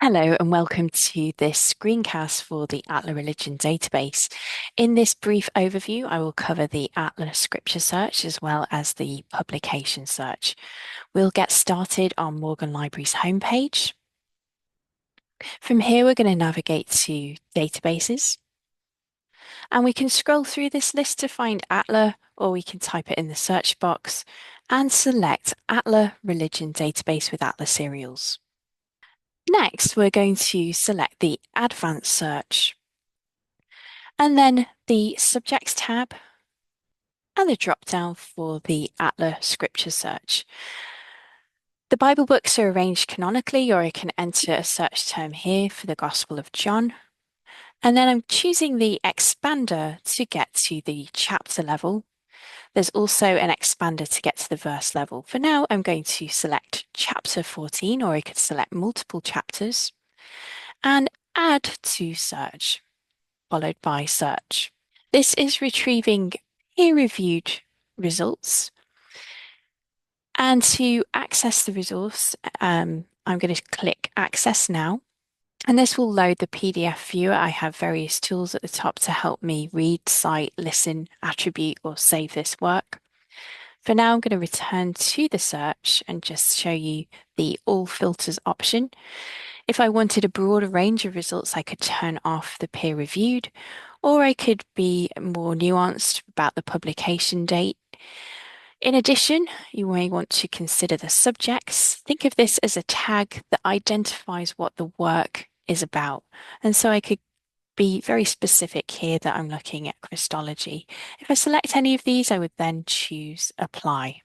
Hello and welcome to this screencast for the Atla Religion Database. In this brief overview, I will cover the Atla scripture search as well as the publication search. We'll get started on Morgan Library's homepage. From here, we're going to navigate to databases, and we can scroll through this list to find Atla, or we can type it in the search box and select Atla Religion Database with Atla serials. Next, we're going to select the Advanced Search, and then the Subjects tab, and the drop-down for the Atla Scripture Search. The Bible books are arranged canonically, or I can enter a search term here for the Gospel of John. And then I'm choosing the expander to get to the chapter level. There's also an expander to get to the verse level. For now, I'm going to select chapter 14, or I could select multiple chapters, and add to search, followed by search. This is retrieving peer-reviewed results. And to access the resource, I'm going to click Access Now. And this will load the PDF viewer. I have various tools at the top to help me read, cite, listen, attribute, or save this work. For now, I'm going to return to the search and just show you the All Filters option. If I wanted a broader range of results, I could turn off the peer-reviewed, or I could be more nuanced about the publication date. In addition, you may want to consider the subjects. Think of this as a tag that identifies what the work is about. And so I could be very specific here that I'm looking at Christology. If I select any of these, I would then choose Apply.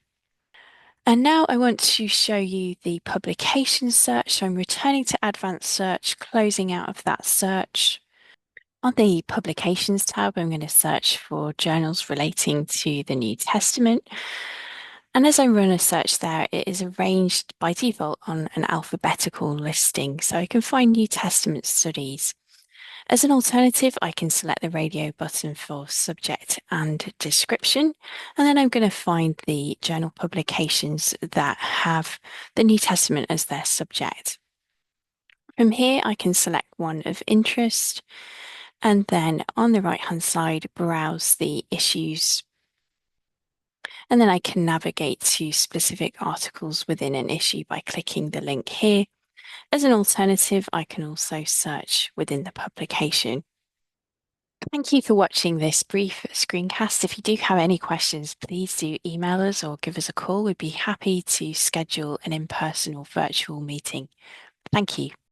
And now I want to show you the publication search. So I'm returning to Advanced Search, closing out of that search. On the Publications tab, I'm going to search for journals relating to the New Testament. And as I run a search there, it is arranged by default on an alphabetical listing, so I can find New Testament studies. As an alternative, I can select the radio button for subject and description, and then I'm going to find the journal publications that have the New Testament as their subject. From here, I can select one of interest, and then on the right-hand side, browse the issues. And then I can navigate to specific articles within an issue by clicking the link here. As an alternative, I can also search within the publication. Thank you for watching this brief screencast. If you do have any questions, please do email us or give us a call. We'd be happy to schedule an in-person or virtual meeting. Thank you.